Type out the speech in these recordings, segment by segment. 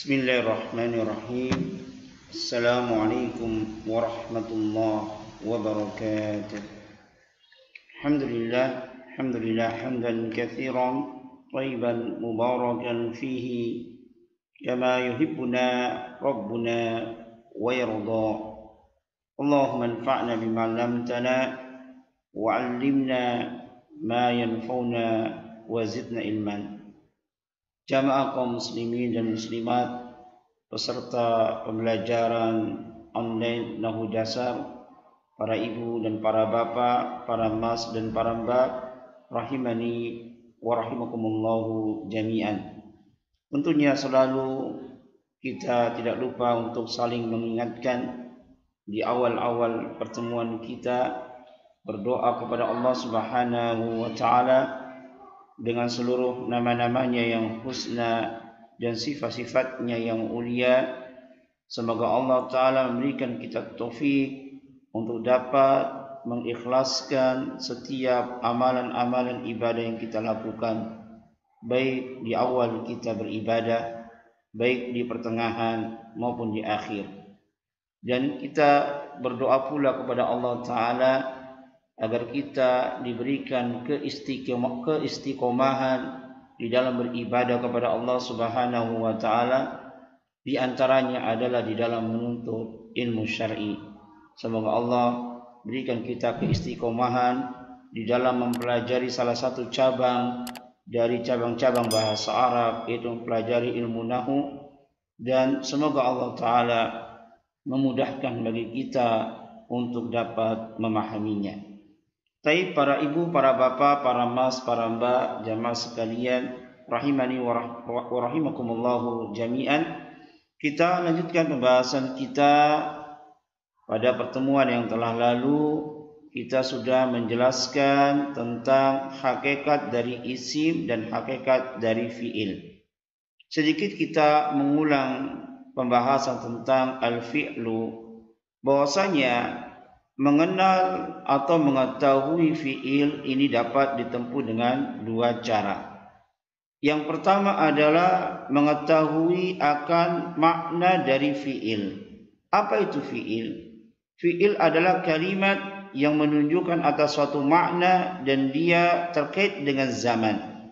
Bismillahirrahmanirrahim. Assalamualaikum warahmatullahi wabarakatuh. Alhamdulillah hamdan katsiran thayyiban mubarakan fihi kama yuhibbuna rabbuna wa yarda. Allahumma anfa'na bima 'allamtana wa 'allimna ma yanfa'una wa zidna ilman. Jamaah kaum muslimin dan muslimat peserta pembelajaran online Nahwu Dasar, para ibu dan para bapak, para mas dan para mbak, rahimani wa rahimakumullahu jami'an. Tentunya selalu kita tidak lupa untuk saling mengingatkan di awal-awal pertemuan kita, berdoa kepada Allah Subhanahu wa taala dengan seluruh nama-namanya yang husna dan sifat-sifatnya yang ulia. Semoga Allah Ta'ala memberikan kita taufik untuk dapat mengikhlaskan setiap amalan-amalan ibadah yang kita lakukan, baik di awal kita beribadah, baik di pertengahan maupun di akhir. Dan kita berdoa pula kepada Allah Ta'ala agar kita diberikan keistiqomahan di dalam beribadah kepada Allah Subhanahu wa taala. Di antaranya adalah di dalam menuntut ilmu syar'i. Semoga Allah berikan kita keistiqomahan di dalam mempelajari salah satu cabang dari cabang-cabang bahasa Arab, yaitu mempelajari ilmu nahwu, dan semoga Allah taala memudahkan bagi kita untuk dapat memahaminya. Baik para ibu, para bapak, para mas, para mbak, jamaah sekalian, rahimani wa rahimakumullahu jami'an. Kita lanjutkan pembahasan kita. Pada pertemuan yang telah lalu, kita sudah menjelaskan tentang hakikat dari isim dan hakikat dari fi'il. Sedikit kita mengulang pembahasan tentang al-fi'lu, bahwasanya mengenal atau mengetahui fi'il ini dapat ditempuh dengan dua cara. Yang pertama adalah mengetahui akan makna dari fi'il. Apa itu fi'il? Fi'il adalah kalimat yang menunjukkan atas suatu makna dan dia terkait dengan zaman.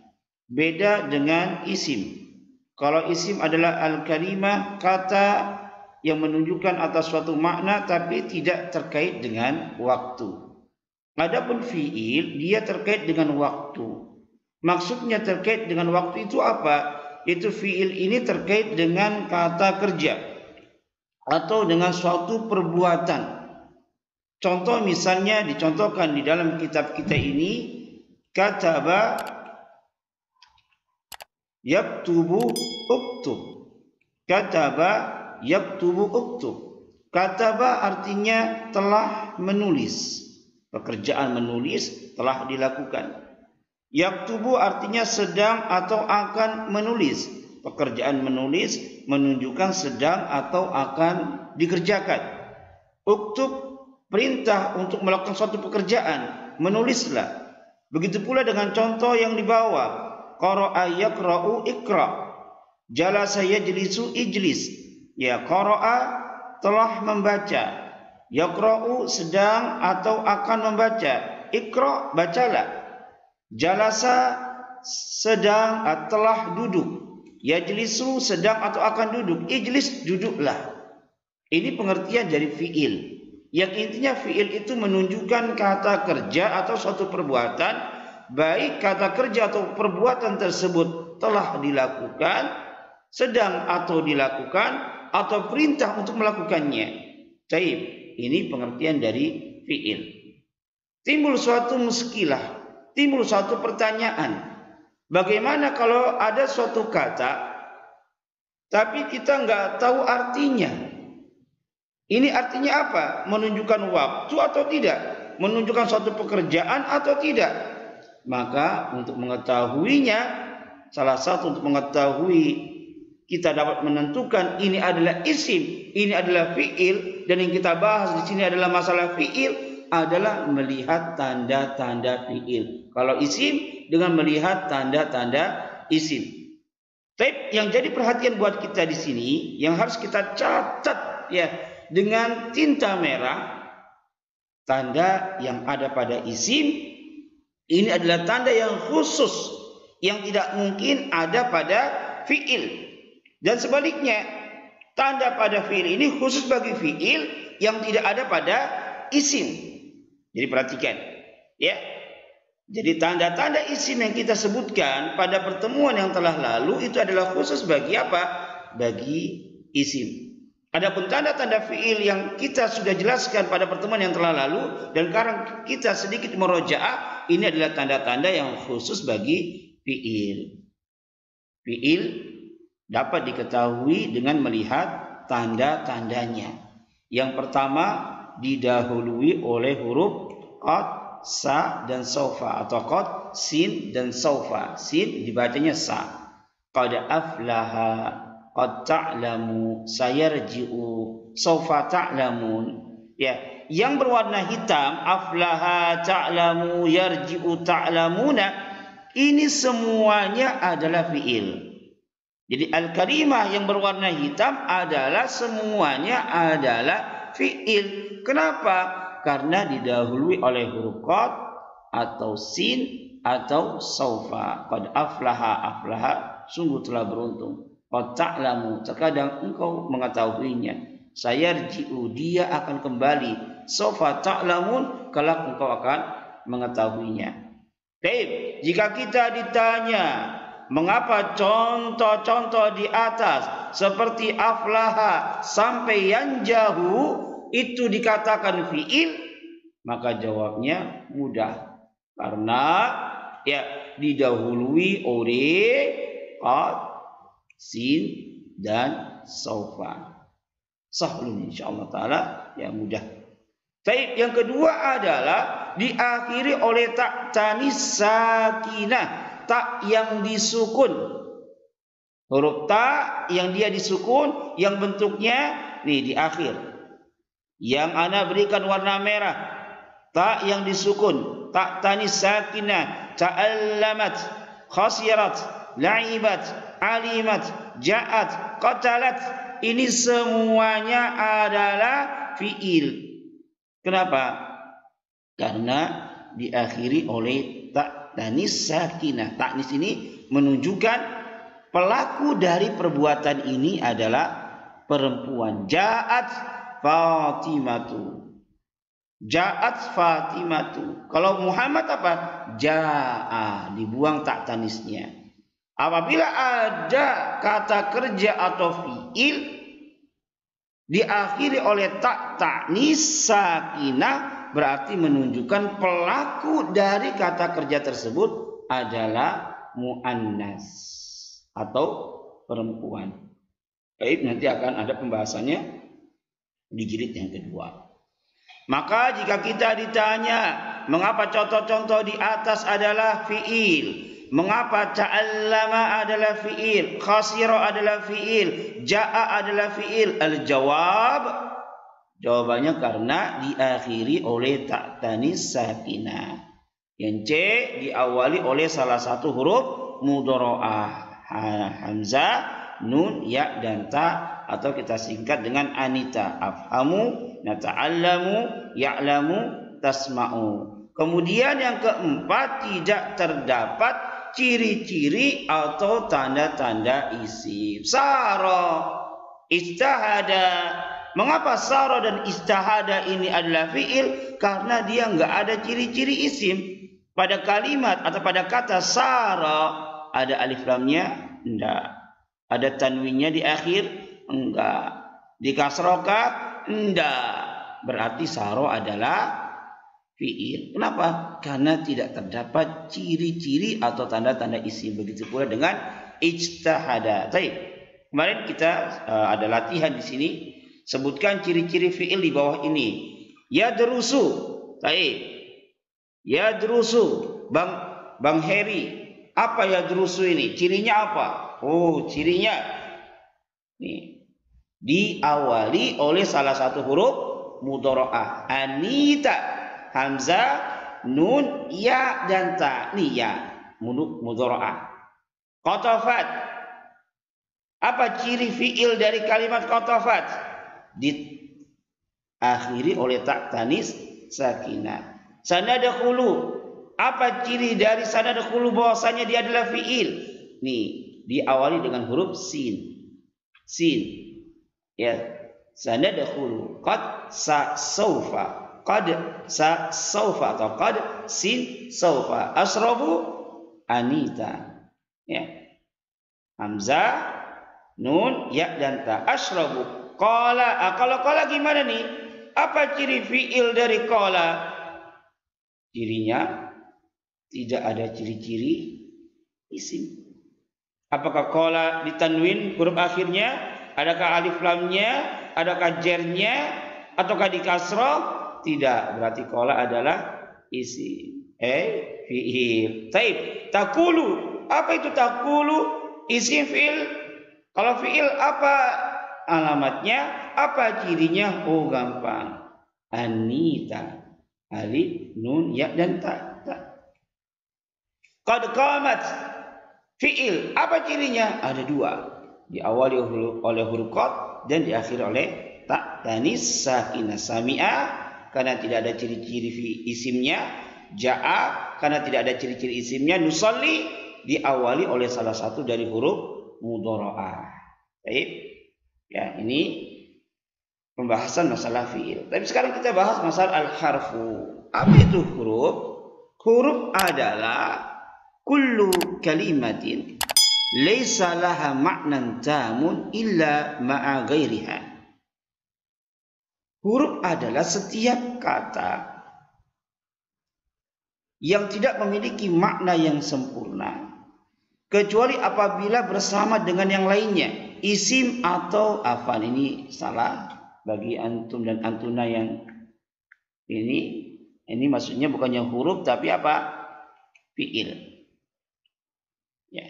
Beda dengan isim. Kalau isim adalah al-kalimah, kata yang menunjukkan atas suatu makna tapi tidak terkait dengan waktu. Adapun fi'il, dia terkait dengan waktu. Maksudnya terkait dengan waktu itu apa? Itu fi'il ini terkait dengan kata kerja atau dengan suatu perbuatan. Contoh misalnya dicontohkan di dalam kitab kita ini, kataba yaktubu uktub. Kataba yaktubu uktub. Kataba artinya telah menulis. Pekerjaan menulis telah dilakukan. Yaktubu artinya sedang atau akan menulis. Pekerjaan menulis menunjukkan sedang atau akan dikerjakan. Uktub perintah untuk melakukan suatu pekerjaan, menulislah. Begitu pula dengan contoh yang di bawah. Qara'a yaqra'u iqra'. Jalasa yajlisu ijlis. Ya, qara'a telah membaca, yaqra'u sedang atau akan membaca, iqra' bacalah, jalasa sedang telah duduk, yajlisu sedang atau akan duduk, ijlis duduklah. Ini pengertian dari fi'il. Yang intinya fi'il itu menunjukkan kata kerja atau suatu perbuatan, baik kata kerja atau perbuatan tersebut telah dilakukan, sedang atau dilakukan, atau perintah untuk melakukannya. Baik, ini pengertian dari fi'il. Timbul suatu muskilah, timbul suatu pertanyaan. Bagaimana kalau ada suatu kata tapi kita nggak tahu artinya? Ini artinya apa? Menunjukkan waktu atau tidak? Menunjukkan suatu pekerjaan atau tidak? Maka untuk mengetahuinya, salah satu untuk mengetahui kita dapat menentukan ini adalah isim, ini adalah fi'il, dan yang kita bahas di sini adalah masalah fi'il, adalah melihat tanda-tanda fi'il. Kalau isim dengan melihat tanda-tanda isim. Tapi yang jadi perhatian buat kita di sini, yang harus kita catat ya dengan tinta merah, tanda yang ada pada isim ini adalah tanda yang khusus, yang tidak mungkin ada pada fiil. Dan sebaliknya, tanda pada fiil ini khusus bagi fiil yang tidak ada pada isim. Jadi perhatikan, ya. Jadi tanda-tanda isim yang kita sebutkan pada pertemuan yang telah lalu itu adalah khusus bagi apa? Bagi isim. Adapun tanda-tanda fiil yang kita sudah jelaskan pada pertemuan yang telah lalu dan sekarang kita sedikit merojaah, ini adalah tanda-tanda yang khusus bagi fiil. Fiil dapat diketahui dengan melihat tanda-tandanya. Yang pertama didahului oleh huruf qad, sa dan saufa, atau qad, sin dan saufa. Sin dibacanya sa. Qad aflaha, qad ta'lamu, sayarji'u, saufa ta'lamun. Ya, yang berwarna hitam, aflaha, ta'lamu, yarji'u, ta'lamuna, ini semuanya adalah fiil. Jadi al-kalimah yang berwarna hitam adalah semuanya adalah fiil. Kenapa? Karena didahului oleh huruf qad atau sin atau saufa. Qad aflaha, aflaha sungguh telah beruntung. Qad ta'lamu, terkadang engkau mengetahuinya. Sayarji'u, dia akan kembali. Saufa ta'lamun, kelak engkau akan mengetahuinya. Baik, jika kita ditanya mengapa contoh-contoh di atas seperti aflaha sampai yanjahu itu dikatakan fiil, maka jawabnya mudah, karena ya didahului oleh qad, sin dan saufa. Sahlun insyaallah taala, ya mudah. Baik, yang kedua adalah diakhiri oleh tak tanis sakinah, tak yang disukun. Huruf ta yang dia disukun, yang bentuknya nih di akhir. Yang ana berikan warna merah, ta yang disukun, tak tanis sakinah, ta'allamat, khasirat, la'ibat, alimat, ja'at, qatalat. Ini semuanya adalah fiil. Kenapa? Karena diakhiri oleh tak tanis sakinah. Taknis ini menunjukkan pelaku dari perbuatan ini adalah perempuan. Ja'at Fatimatu. Ja'at Fatimatu. Kalau Muhammad apa? Ja'a, dibuang tak tanisnya. Apabila ada kata kerja atau fiil diakhiri oleh tak tanis sakinah, berarti menunjukkan pelaku dari kata kerja tersebut adalah muannas atau perempuan. Baik, nanti akan ada pembahasannya di jilid yang kedua. Maka jika kita ditanya mengapa contoh-contoh di atas adalah fiil, mengapa ta'allama adalah fiil, khasira adalah fiil, ja'a adalah fiil, al-jawab, jawabannya karena diakhiri oleh tak tanis sakinah. Yang C diawali oleh salah satu huruf mudhara'ah, hamzah, nun, ya dan ta, atau kita singkat dengan anita. Afhamu, nata'allamu, ya'lamu, tasma'u. Kemudian yang keempat, tidak terdapat ciri-ciri atau tanda-tanda isim. Sara, istahada. Mengapa sara dan istahada ini adalah fiil? Karena dia enggak ada ciri-ciri isim. Pada kalimat atau pada kata sara ada alif lamnya? Enggak. Ada tanwinnya di akhir? Enggak. Di kasroka? Enggak. Berarti saro adalah fiil. Kenapa? Karena tidak terdapat ciri-ciri atau tanda-tanda isim. Begitu pula dengan ijtahada. Baik. Kemarin kita ada latihan di sini. Sebutkan ciri-ciri fiil di bawah ini. Yadrusu. Baik. Yadrusu. Bang Heri. Apa yadrusu ini? Cirinya apa? Oh, cirinya nih, diawali oleh salah satu huruf mudhara'ah. Anita, hamzah, nun, ya dan ta. Nih ya, mudhara'ah. Qatafat, Apa ciri fi'il dari kalimat qatafat? Diakhiri oleh tak tanis sakinah. Sanadkhulu. Apa ciri dari sanadkhulu bahwasanya dia adalah fi'il? Nih, diawali dengan huruf sin. Sin. Ya. Sanadkhulu qad saufa. Qad saufa atau qad sin saufa. Asrabu anita. Ya. Hamzah, nun, ya dan ta. Ashrabu. Qala. Kalau qala gimana nih? Apa ciri fi'il dari qala? Cirinya tidak ada ciri-ciri isim. Apakah qala ditanwin huruf akhirnya? Adakah alif lamnya? Adakah jernya? Ataukah di kasroh? Tidak. Berarti qala adalah isim. Fi'il. Taib. Takulu. Apa itu takulu? Isim fi'il. Kalau fi'il apa alamatnya? Apa cirinya? Oh, gampang. Anita. Alif, nun, ya dan ta. Qad qamat. Fi'il. Apa cirinya? Ada dua. Diawali oleh huruf qad dan diakhiri oleh ta tanis sakinah. Sami'a karena tidak ada ciri-ciri isimnya. Ja'a karena tidak ada ciri-ciri isimnya. Nusalli diawali oleh salah satu dari huruf mudhara'ah. Baik. Ya, ini pembahasan masalah fi'il. Tapi sekarang kita bahas masalah al-harfu. Apa itu huruf? Huruf adalah kullu kalimatin laisa laha ma'nan tamun illa ma'a ghairiha. Huruf adalah setiap kata yang tidak memiliki makna yang sempurna kecuali apabila bersama dengan yang lainnya, isim atau afan. Ini salah bagi antum dan antuna yang ini maksudnya bukannya huruf tapi apa? Fi'il. Ya.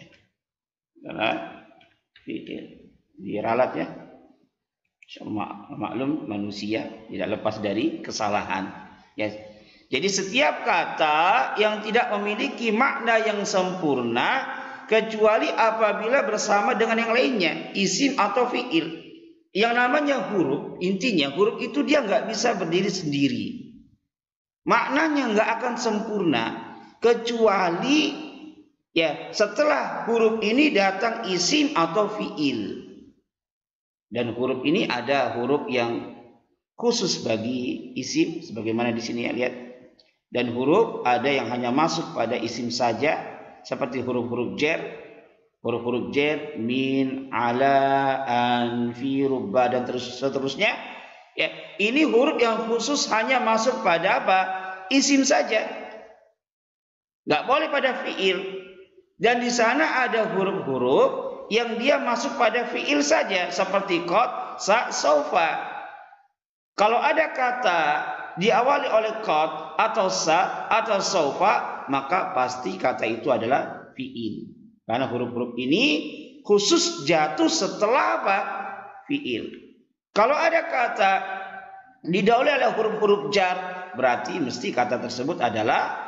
Karena fi'il diralat ya. Maklum manusia tidak lepas dari kesalahan. Ya. Jadi setiap kata yang tidak memiliki makna yang sempurna kecuali apabila bersama dengan yang lainnya, isim atau fi'il. Yang namanya huruf, intinya huruf itu dia nggak bisa berdiri sendiri. Maknanya nggak akan sempurna kecuali ya setelah huruf ini datang isim atau fi'il. Dan huruf ini ada huruf yang khusus bagi isim sebagaimana di sini ya lihat. Dan huruf ada yang hanya masuk pada isim saja seperti huruf-huruf jar. Huruf-huruf jar, min, ala, an, fi, rubba dan seterusnya. Ya, ini huruf yang khusus hanya masuk pada apa? Isim saja. Nggak boleh pada fi'il. Dan di sana ada huruf-huruf yang dia masuk pada fi'il saja seperti qad, sa, saufa. Kalau ada kata diawali oleh qad atau sa atau saufa, maka pasti kata itu adalah fi'il. Karena huruf-huruf ini khusus jatuh setelah apa? Fi'il. Kalau ada kata didahului oleh huruf-huruf jar, berarti mesti kata tersebut adalah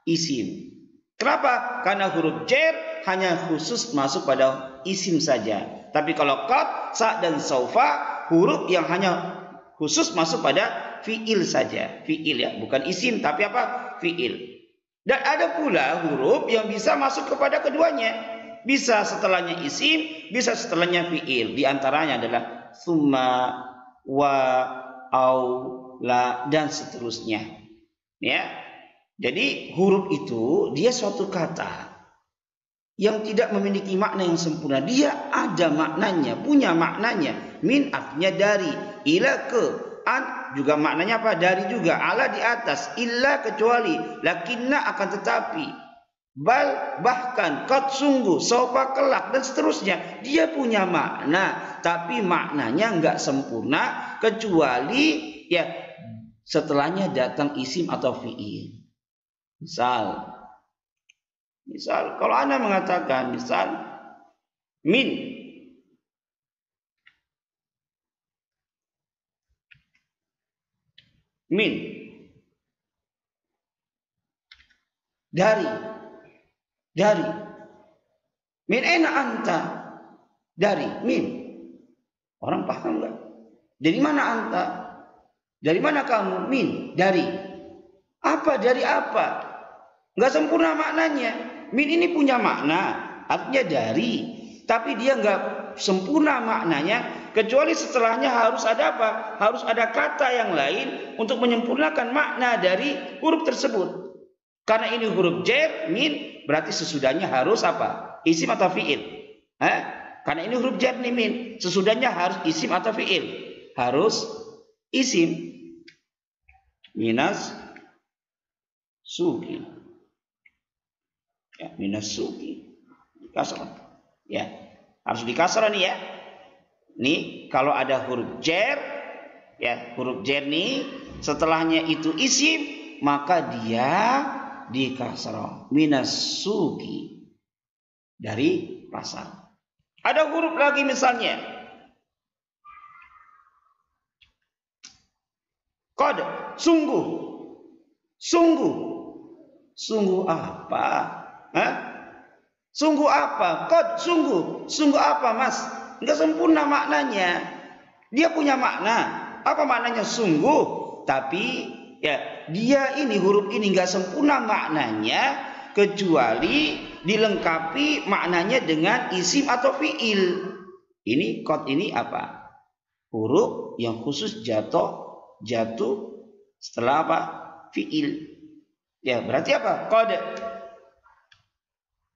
isim. Kenapa? Karena huruf jar hanya khusus masuk pada isim saja. Tapi kalau qad, sa dan saufa huruf yang hanya khusus masuk pada fi'il saja. Fi'il ya, bukan isim tapi apa? Fi'il. Dan ada pula huruf yang bisa masuk kepada keduanya. Bisa setelahnya isim, bisa setelahnya fi'il. Di antaranya adalah summa, wa, au, la dan seterusnya. Ya. Jadi huruf itu dia suatu kata yang tidak memiliki makna yang sempurna. Dia ada maknanya, punya maknanya. Min artinya dari, ila ke, an juga maknanya apa? Dari juga, ala di atas, illa kecuali, lakinna akan tetapi, bal bahkan, qad sungguh, saufa kelak dan seterusnya. Dia punya makna, tapi maknanya enggak sempurna kecuali ya setelahnya datang isim atau fi'il. Misal kalau Anda mengatakan misal min dari min aina anta, Dari, min. Orang paham nggak? Dari mana anta? Dari mana kamu? Min, dari. Apa? Dari apa? Nggak sempurna maknanya. Min ini punya makna, artinya dari. Tapi dia nggak sempurna maknanya, kecuali setelahnya harus ada apa? Harus ada kata yang lain untuk menyempurnakan makna dari huruf tersebut. Karena ini huruf jar, min, berarti sesudahnya harus apa? Isim atau fi'il. Karena ini huruf jar nih, min, sesudahnya harus isim atau fi'il. Harus isim. Minas suki. Ya, minas suki. Kasrah. Ya, harus dikasrah nih ya. Nih kalau ada huruf jar, ya huruf jar nih setelahnya itu isim, maka dia dikasrah. Minas suki, dari pasar. Ada huruf lagi misalnya qad, sungguh. Sungguh. Sungguh apa? Sungguh apa? Qad, sungguh. Sungguh apa, Mas? Enggak sempurna maknanya. Dia punya makna. Apa maknanya sungguh? Tapi ya, dia ini huruf ini enggak sempurna maknanya kecuali dilengkapi maknanya dengan isim atau fiil. Ini qad ini apa? Huruf yang khusus jatuh setelah apa? Fiil. Ya, berarti apa? Qad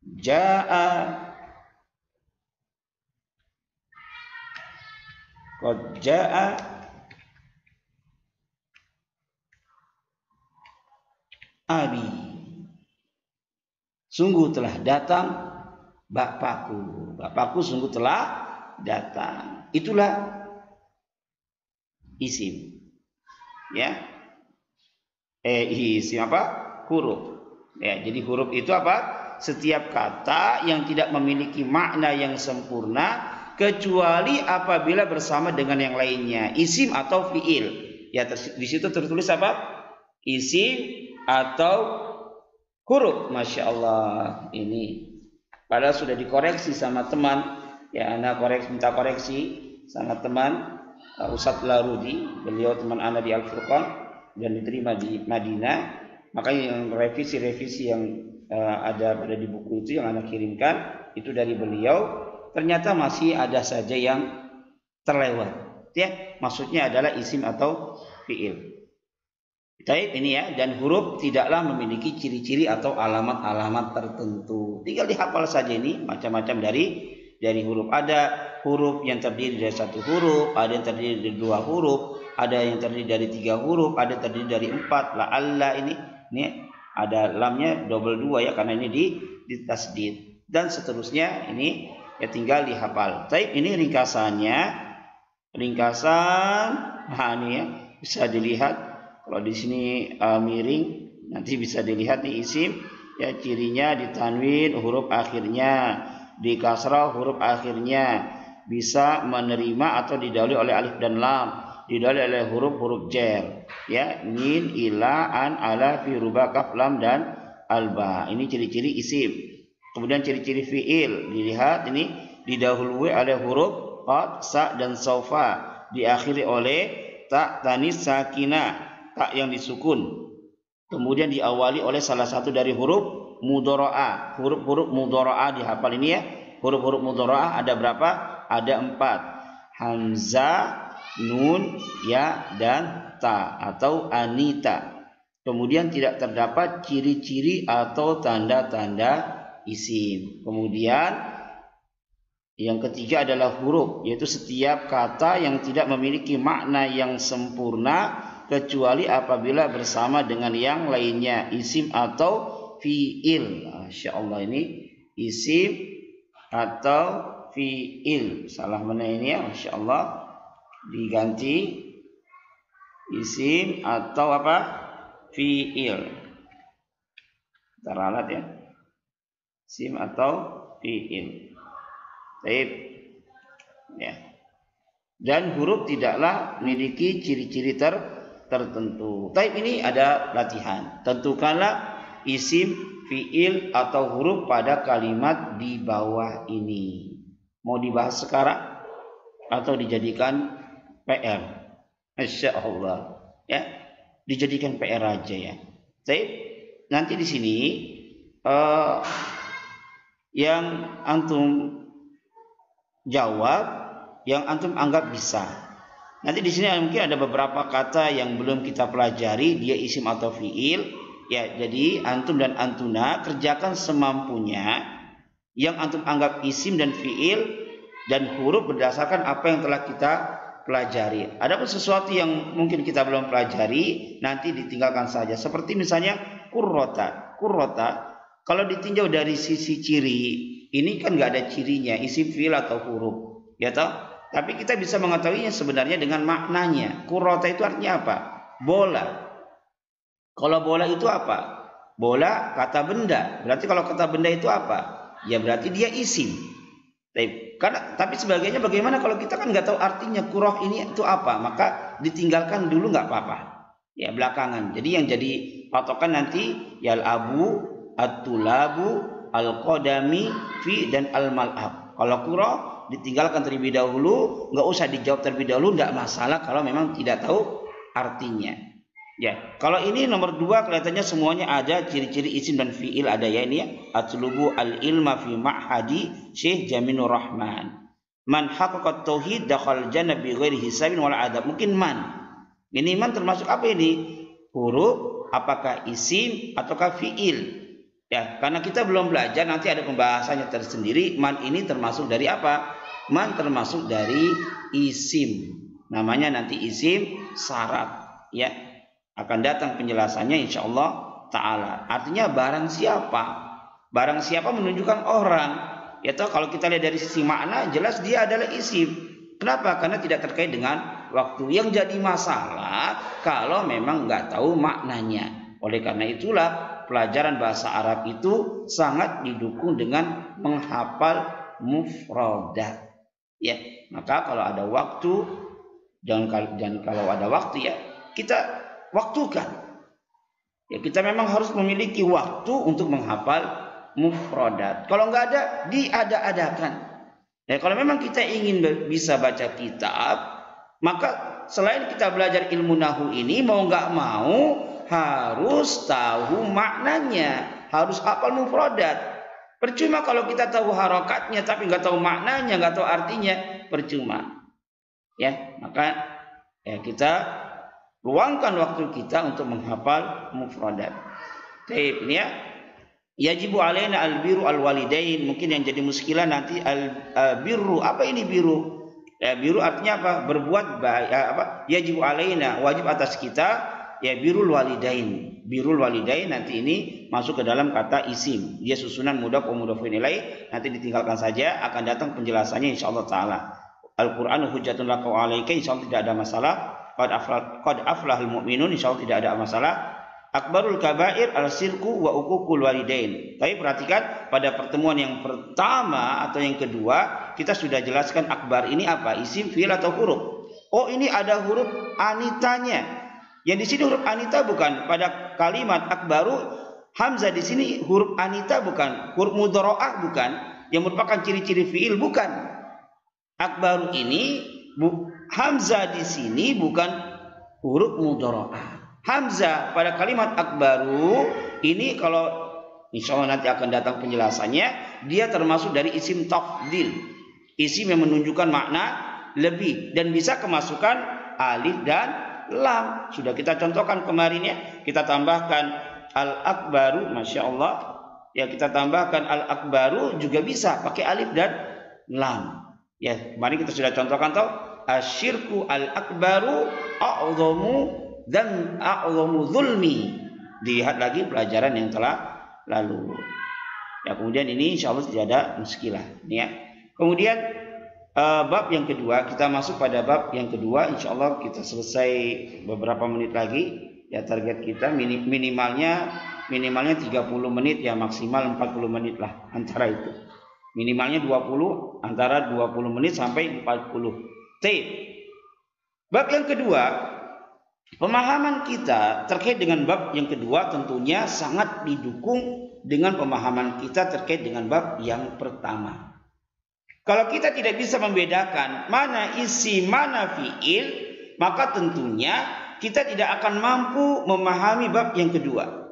jaa, qad jaa abi, sungguh telah datang bapakku. Bapakku sungguh telah datang. Itulah isim. Ya. Isim apa? Huruf. Ya, jadi huruf itu apa? Setiap kata yang tidak memiliki makna yang sempurna kecuali apabila bersama dengan yang lainnya, isim atau fiil. Ya, di situ tertulis apa? Isim atau huruf. Masya Allah, ini padahal sudah dikoreksi sama teman. Ya, anak minta koreksi sama teman Ustadz Larudi. Beliau teman anak di Al-Furqan dan diterima di Madinah. Makanya yang revisi yang ada di buku itu yang anak kirimkan itu dari beliau, ternyata masih ada saja yang terlewat. Ya, maksudnya adalah isim atau fiil. Baik, ini ya, dan huruf tidaklah memiliki ciri-ciri atau alamat-alamat tertentu. Tinggal dihafal saja ini macam-macam dari huruf. Ada huruf yang terdiri dari satu huruf, ada yang terdiri dari dua huruf, ada yang terdiri dari tiga huruf, ada yang terdiri dari empat. La'alla ini ada lamnya double dua ya, karena ini di tasdid dan seterusnya. Ini ya tinggal dihafal. Baik, ini ringkasannya. Nah ini ya, bisa dilihat kalau di sini miring, nanti bisa dilihat nih isim ya, cirinya di tanwin huruf akhirnya, di kasrah huruf akhirnya, bisa menerima atau didahului oleh alif dan lam, didahului oleh huruf-huruf jar ya, min, ila, an, ala, fi, ruba, kaf, lam dan alba. Ini ciri-ciri isim. Kemudian ciri-ciri fiil, dilihat ini didahului oleh huruf qad, sa dan saufa, diakhiri oleh ta tanis sakinah, tak yang disukun, kemudian diawali oleh salah satu dari huruf mudharaah. Huruf-huruf mudharaah dihafal ini ya. Huruf-huruf mudharaah ada berapa? Ada 4. Hamzah, nun, ya dan ta atau anita. Kemudian tidak terdapat ciri-ciri atau tanda-tanda isim. Kemudian yang ketiga adalah huruf, yaitu setiap kata yang tidak memiliki makna yang sempurna kecuali apabila bersama dengan yang lainnya, isim atau fiil. Masya Allah, ini isim atau fiil. Salah mana ini ya? Masya Allah, diganti isim atau apa? Fiil. Teralat ya, isim atau fiil. Baik ya. Dan huruf tidaklah memiliki ciri-ciri tertentu. Baik, ini ada latihan. Tentukanlah isim, fiil atau huruf pada kalimat di bawah ini. Mau dibahas sekarang atau dijadikan PR? Masya Allah, ya, dijadikan PR aja ya. Baik, nanti di sini yang antum jawab, yang antum anggap bisa. Nanti di sini mungkin ada beberapa kata yang belum kita pelajari, dia isim atau fiil. Ya, jadi antum dan antuna kerjakan semampunya yang antum anggap isim dan fiil dan huruf berdasarkan apa yang telah kita pelajari. Adapun sesuatu yang mungkin kita belum pelajari, nanti ditinggalkan saja. Seperti misalnya kurrota. Kurrota, kalau ditinjau dari sisi ciri, ini kan nggak ada cirinya, isim fiil atau huruf, ya toh? Tapi kita bisa mengetahuinya sebenarnya dengan maknanya. Kurrota itu artinya apa? Bola. Kalau bola itu apa? Bola kata benda. Berarti kalau kata benda itu apa? Ya berarti dia isim. Tapi sebagainya bagaimana kalau kita kan nggak tahu artinya kurroh ini itu apa? Maka ditinggalkan dulu nggak apa-apa. Ya belakangan. Jadi yang jadi patokan nanti yal abu, at-tulabu, al-qadami, fi dan al-mal'ab. Kalau kurroh ditinggalkan terlebih dahulu, nggak usah dijawab terlebih dahulu, nggak masalah kalau memang tidak tahu artinya. Ya, kalau ini nomor 2 kelihatannya semuanya ada ciri-ciri isim dan fiil ada ya ini ya. Atlubu al-ilma fi ma'hadi Syekh Jaminur Rahman. Man haqqaqat tauhid dakhal jannah bi ghairi hisabin wal adab. Mungkin man. Ini man termasuk apa ini? Huruf, apakah isim ataukah fiil? Ya, karena kita belum belajar, nanti ada pembahasannya tersendiri. Man ini termasuk dari apa? Man termasuk dari isim. Namanya nanti isim syarat, ya. Akan datang penjelasannya insyaallah ta'ala. Artinya barang siapa menunjukkan orang. Ya toh, kalau kita lihat dari sisi makna jelas dia adalah isim. Kenapa? Karena tidak terkait dengan waktu. Yang jadi masalah kalau memang nggak tahu maknanya. Oleh karena itulah pelajaran bahasa Arab itu sangat didukung dengan menghafal mufradat. Ya, maka kalau ada waktu, jangan kalau ada waktu ya kita waktukan. Ya, kita memang harus memiliki waktu untuk menghafal mufradat. Kalau nggak ada, diada-adakan. Ya, kalau memang kita ingin bisa baca kitab, maka selain kita belajar ilmu nahu ini, mau nggak mau harus tahu maknanya, harus hafal mufradat. Percuma kalau kita tahu harokatnya tapi nggak tahu maknanya, nggak tahu artinya, percuma. Ya, maka ya kita luangkan waktu kita untuk menghafal mufradat. Baik, ini ya. Yajibu alaina al-birru al-walidain. Mungkin yang jadi muskilah nanti al-birru. Apa ini biru? Ya, biru artinya apa? Berbuat baik. Yajibu alaina, wajib atas kita ya birrul walidain. Birrul walidain nanti ini masuk ke dalam kata isim. Dia susunan mudhaf wa mudhafun ilaih. Nanti ditinggalkan saja, akan datang penjelasannya insyaallah taala. Al-Qur'anu hujjatun laka wa 'alaika, insyaallah tidak ada masalah. Qad aflahal mu'minun, insyaallah tidak ada masalah. Akbarul kabair al-sirku wa uququl walidain. Tapi perhatikan pada pertemuan yang pertama atau yang kedua kita sudah jelaskan akbar ini apa? Isim, fiil atau huruf? Oh, ini ada huruf anitanya. Yang di sini huruf anita bukan pada kalimat akbaru, hamzah di sini huruf anita bukan, huruf mudharaah bukan, yang merupakan ciri-ciri fiil bukan. Akbaru ini hamzah di sini bukan huruf mudharaah. Hamzah pada kalimat akbaru ini kalau insyaallah nanti akan datang penjelasannya, dia termasuk dari isim tafdil. Isim yang menunjukkan makna lebih dan bisa kemasukan alif dan lam. Sudah kita contohkan kemarin ya. Kita tambahkan al-akbaru, masya Allah. Ya, kita tambahkan al-akbaru juga bisa pakai alif dan lam. Ya, kemarin kita sudah contohkan toh. Asyirku al-akbaru a'dhamu dan a'dhamu zulmi. Lihat lagi pelajaran yang telah lalu. Ya, kemudian ini insyaallah tidak ada muskilah. Ini ya. Kemudian bab yang kedua, kita masuk pada bab yang kedua. Insyaallah kita selesai beberapa menit lagi. Ya, target kita minimalnya 30 menit ya, maksimal 40 menit lah antara itu. Minimalnya 20, antara 20 menit sampai 40. Bab yang kedua, pemahaman kita terkait dengan bab yang kedua tentunya sangat didukung dengan pemahaman kita terkait dengan bab yang pertama. Kalau kita tidak bisa membedakan mana isim, mana fi'il, maka tentunya kita tidak akan mampu memahami bab yang kedua.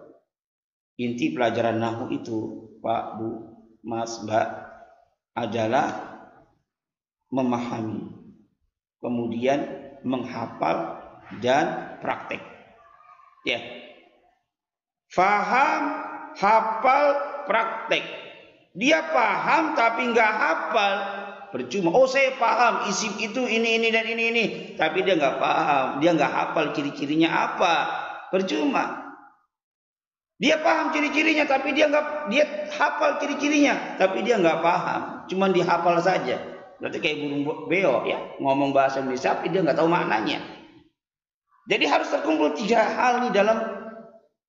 Inti pelajaran nahwu itu, Pak, Bu, Mas, Mbak, adalah memahami, kemudian menghafal dan praktek. Ya. Faham, hafal, praktek. Dia paham tapi nggak hafal, percuma. Oh, saya paham isim itu ini dan ini, tapi dia nggak paham, dia nggak hafal ciri-cirinya apa, percuma. Dia paham ciri-cirinya tapi dia hafal ciri-cirinya, tapi dia nggak paham, cuma dihafal saja. Berarti kayak burung beo ya, ngomong bahasa Indonesia tapi dia nggak tahu maknanya. Jadi harus terkumpul 3 hal nih dalam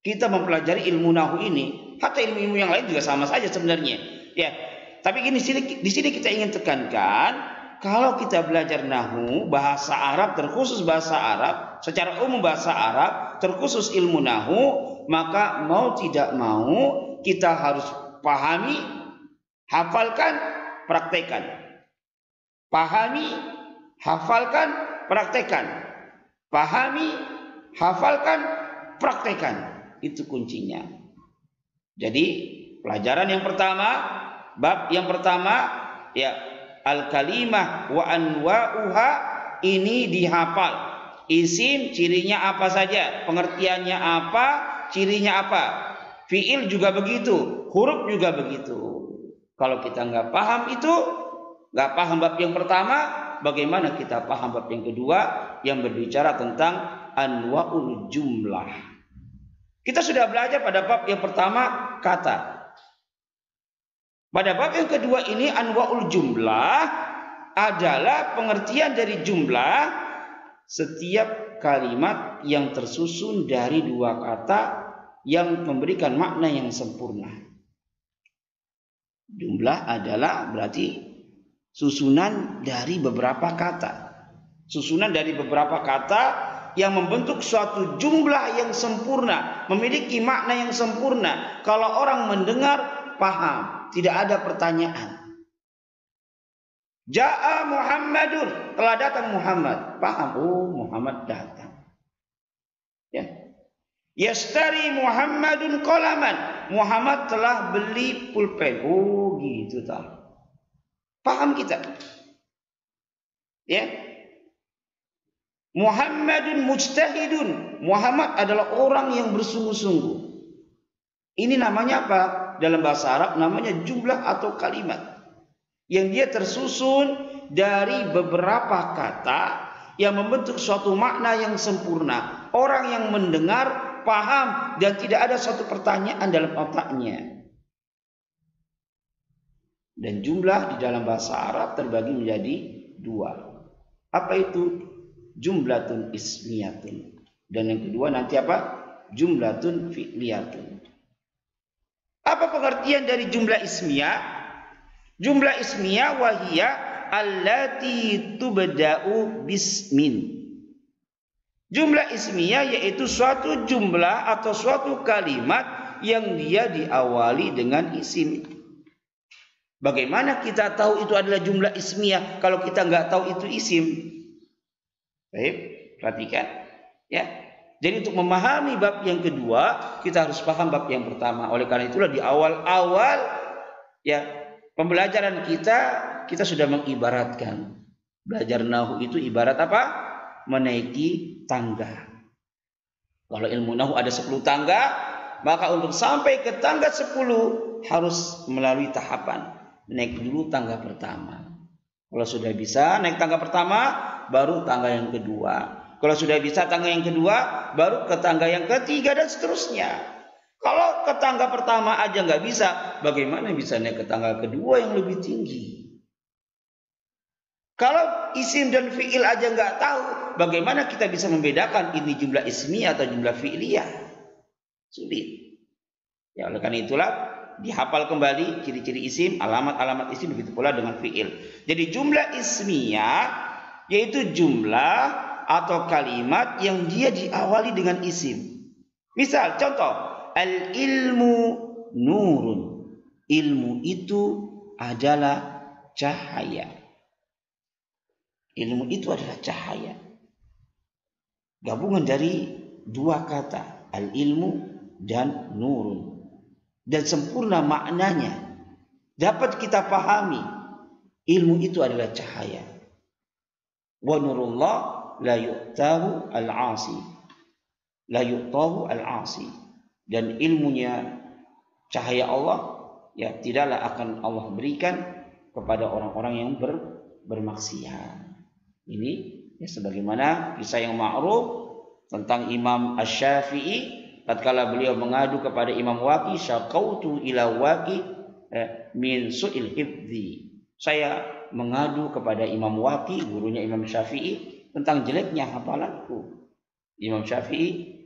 kita mempelajari ilmu nahwu ini. Hatta ilmu-ilmu yang lain juga sama saja sebenarnya. Ya, tapi di sini kita ingin tekankan, kalau kita belajar nahwu, bahasa Arab, terkhusus bahasa Arab, secara umum bahasa Arab, terkhusus ilmu nahwu, maka mau tidak mau kita harus pahami, hafalkan, praktekkan. Pahami, hafalkan, praktekkan. Pahami, hafalkan, praktekkan. Itu kuncinya. Jadi pelajaran yang pertama, bab yang pertama, ya, al-kalimah wa anwa'uha, ini dihafal. Isim cirinya apa saja, pengertiannya apa, cirinya apa. Fi'il juga begitu, huruf juga begitu. Kalau kita nggak paham itu, nggak paham bab yang pertama, bagaimana kita paham bab yang kedua yang berbicara tentang anwa'ul jumlah. Kita sudah belajar pada bab yang pertama kata. Pada bab yang kedua ini anwa'ul jumlah adalah pengertian dari jumlah, setiap kalimat yang tersusun dari 2 kata yang memberikan makna yang sempurna. Jumlah adalah berarti susunan dari beberapa kata. Susunan dari beberapa kata yang membentuk suatu jumlah yang sempurna, memiliki makna yang sempurna. Kalau orang mendengar, paham, tidak ada pertanyaan. Ja'a Muhammadun, telah datang Muhammad, paham, oh Muhammad datang. Ya. Yashtari Muhammadun qalaman, Muhammad telah beli pulpen. Oh gitu tak. Paham kita. Ya. Muhammadun mujtahidun, Muhammad adalah orang yang bersungguh-sungguh. Ini namanya apa? Dalam bahasa Arab namanya jumlah atau kalimat, yang dia tersusun dari beberapa kata yang membentuk suatu makna yang sempurna. Orang yang mendengar paham dan tidak ada satu pertanyaan dalam otaknya. Dan jumlah di dalam bahasa Arab terbagi menjadi 2. Apa itu? Jumlatun ismiyatun, dan yang kedua nanti apa? Jumlatun fi'liyatun. Apa pengertian dari jumlah ismiyah? Jumlah ismiyah wahiyya allati tubda'u bismin. Jumlah ismiyah yaitu suatu jumlah atau suatu kalimat yang dia diawali dengan isim. Bagaimana kita tahu itu adalah jumlah ismiyah kalau kita nggak tahu itu isim? Baik, perhatikan. Ya. Jadi untuk memahami bab yang kedua, kita harus paham bab yang pertama. Oleh karena itulah di awal-awal ya pembelajaran kita sudah mengibaratkan. Belajar nahwu itu ibarat apa? Menaiki tangga. Kalau ilmu nahwu ada 10 tangga, maka untuk sampai ke tangga 10 harus melalui tahapan. Naik dulu tangga pertama. Kalau sudah bisa naik tangga pertama, baru tangga yang kedua. Kalau sudah bisa tangga yang kedua, baru ke tangga yang ketiga dan seterusnya. Kalau ke tangga pertama aja nggak bisa, bagaimana bisa naik ke tangga kedua yang lebih tinggi? Kalau isim dan fi'il aja nggak tahu, bagaimana kita bisa membedakan ini jumlah ismiyah atau jumlah fi'liyah? Sulit. Ya, oleh karena itulah dihafal kembali ciri-ciri isim, alamat-alamat isim, begitu pula dengan fi'il. Jadi jumlah ismiyah yaitu jumlah atau kalimat yang dia diawali dengan isim. Misal contoh, al-ilmu nurun. Ilmu itu adalah cahaya. Ilmu itu adalah cahaya. Gabungan dari dua kata, al-ilmu dan nurun. Dan sempurna maknanya. Dapat kita pahami, ilmu itu adalah cahaya. Wa nurullah la yu'tahu al-'asi. La yu'tahu al-'asi. Dan ilmunya cahaya Allah, ya tidaklah akan Allah berikan kepada orang-orang yang bermaksiat. Ini ya sebagaimana kisah yang ma'ruf tentang Imam Asy-Syafi'i tatkala beliau mengadu kepada Imam Waqi, syaqautu ila Waqi min su'il hifdzi. Saya mengadu kepada Imam Waqi, gurunya Imam Syafi'i, tentang jeleknya hafalanku. Imam Syafi'i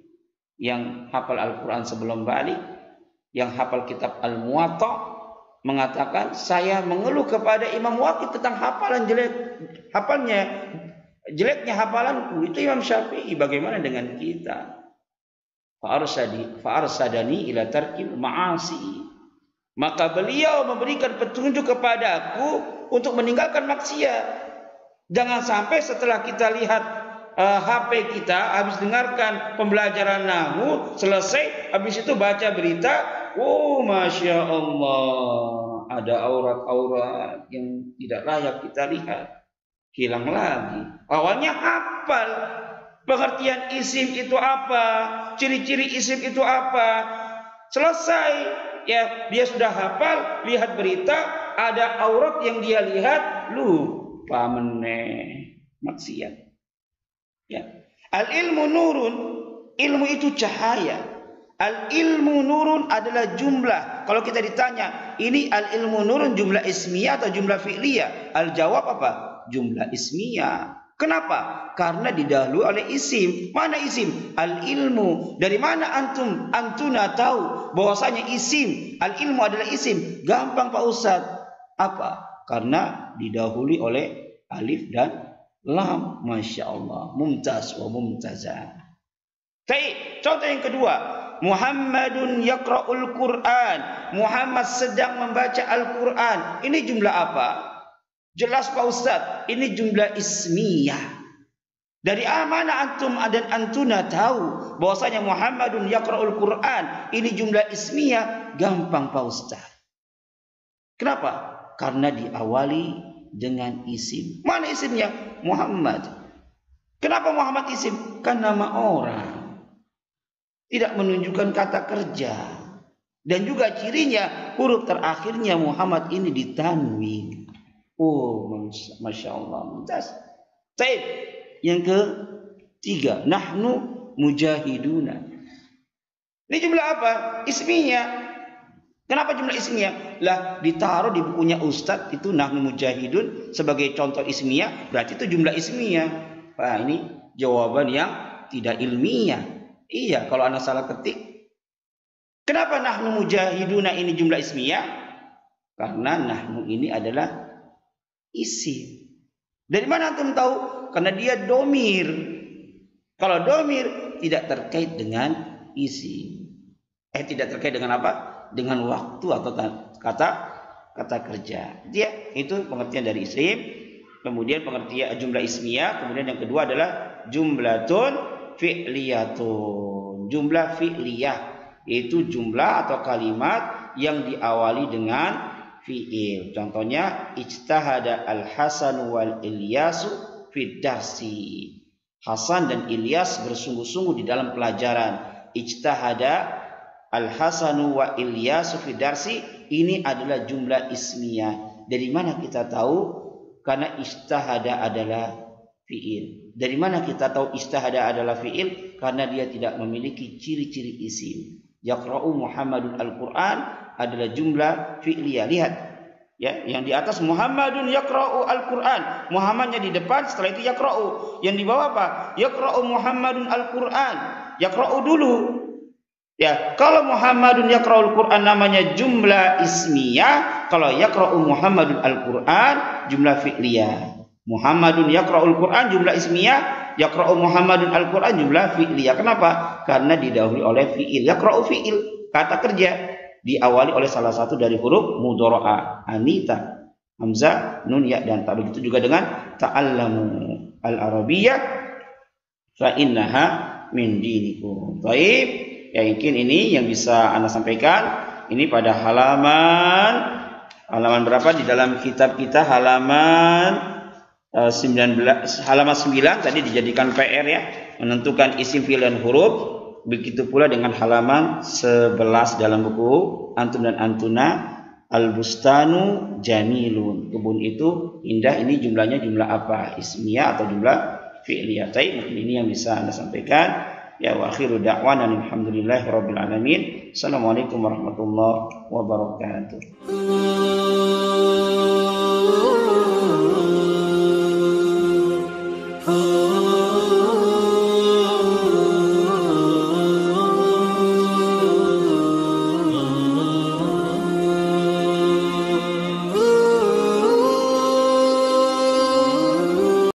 yang hafal Al-Quran sebelum balik, yang hafal kitab Al-Muwatta, mengatakan saya mengeluh kepada Imam Waqi tentang hafalan jeleknya hafalanku. Itu Imam Syafi'i. Bagaimana dengan kita? Fa'arsadani ila tarkil ma'asi. Maka beliau memberikan petunjuk kepadaku untuk meninggalkan maksiat. Jangan sampai setelah kita lihat HP kita, habis dengarkan pembelajaran nahwu, selesai, habis itu baca berita, oh Masya Allah, ada aurat-aurat yang tidak layak kita lihat. Hilang lagi. Awalnya hafal pengertian isim itu apa, ciri-ciri isim itu apa. Selesai, ya dia sudah hafal, lihat berita, ada aurat yang dia lihat, lupa meneh, maksiat. Ya. Al-ilmu nurun, ilmu itu cahaya. Al-ilmu nurun adalah jumlah. Kalau kita ditanya, ini al-ilmu nurun jumlah ismiyah atau jumlah fi'liyah? Al-jawab apa? Jumlah ismiyah. Kenapa? Karena didahului oleh isim. Mana isim? Al-ilmu. Dari mana antuna tahu bahwasanya isim, al-ilmu adalah isim? Gampang Pak Ustadz. Apa? Karena didahului oleh alif dan lam. Masya Allah. Mumtaz wa mumtazah. Baik, contoh yang kedua. Muhammadun yaqra'ul Qur'an. Muhammad sedang membaca Al-Quran. Ini jumlah apa? Jelas Pak Ustadz, ini jumlah ismiyah. Dari mana antum dan antuna tahu bahwasanya Muhammadun yaqra'ul Qur'an ini jumlah ismiyah? Gampang Pak Ustadz. Kenapa? Karena diawali dengan isim. Mana isimnya? Muhammad. Kenapa Muhammad isim? Kan nama orang. Tidak menunjukkan kata kerja. Dan juga cirinya huruf terakhirnya Muhammad ini ditanwin. Oh, Masya Allah. Mumtaz. Baik. Yang ketiga, nahnu mujahiduna. Ini jumlah apa? Isminya. Kenapa jumlah ismiyah? Lah ditaruh di bukunya Ustadz itu nahnu mujahidun sebagai contoh ismiyah, berarti itu jumlah ismiyah. Wah, ini jawaban yang tidak ilmiah. Iya, kalau anak salah ketik. Kenapa nahnu mujahiduna ini jumlah ismiyah? Karena nahnu ini adalah isim. Dari mana antum tahu? Karena dia domir. Kalau domir tidak terkait dengan isim. Tidak terkait dengan apa? Dengan waktu atau kata kerja. Dia itu pengertian dari isim. Kemudian pengertian jumlah ismiyah. Kemudian yang kedua adalah jumlatun fi'liyatun. Jumlah fi'liyah yaitu jumlah atau kalimat yang diawali dengan fi'il. Contohnya ijtahada al-Hasan wal Ilyasu fid darsi. Hasan dan Ilyas bersungguh-sungguh di dalam pelajaran. Ijtahada al-Hasanu wa Ilyasu fid darsi, ini adalah jumlah ismiyah. Dari mana kita tahu? Karena ijtahada adalah fi'il. Dari mana kita tahu ijtahada adalah fi'il? Karena dia tidak memiliki ciri-ciri isim. Yaqra'u Muhammadun al-Quran adalah jumlah fi'liyah. Lihat ya, yang di atas Muhammadun yaqra'u al-Quran, Muhammadnya di depan, setelah itu yaqra'u. Yang di bawah apa? Yaqra'u Muhammadun al-Quran. Yaqra'u dulu. Ya, kalau Muhammadun yaqra'ul Quran namanya jumlah ismiyah, kalau yaqra'u Muhammadun al-Quran jumlah fi'liyah. Muhammadun yaqra'ul Quran jumlah ismiyah, yaqra'u Muhammadun al-Quran jumlah fi'liyah. Kenapa? Karena didahului oleh fi'il. Yaqra'u fi'il, kata kerja, diawali oleh salah satu dari huruf mudhara'ah. Anita hamzah, nun, ya dan ta. Begitu juga dengan ta'allamu al-arabiyyah fa innaha min dinikum. Baik, ya mungkin ini yang bisa Anda sampaikan. Ini pada halaman berapa di dalam kitab kita, halaman 9 tadi dijadikan PR ya, menentukan isim fi'il dan huruf. Begitu pula dengan halaman 11 dalam buku Antum dan Antuna, al-bustanu jamilun. Kebun itu indah. Ini jumlahnya jumlah apa? Ismiyah atau jumlah fi'liyah? Mungkin ini yang bisa Anda sampaikan. Ya, wa akhiru da'wana alhamdulillahi rabbil alamin. Assalamualaikum warahmatullahi wabarakatuh.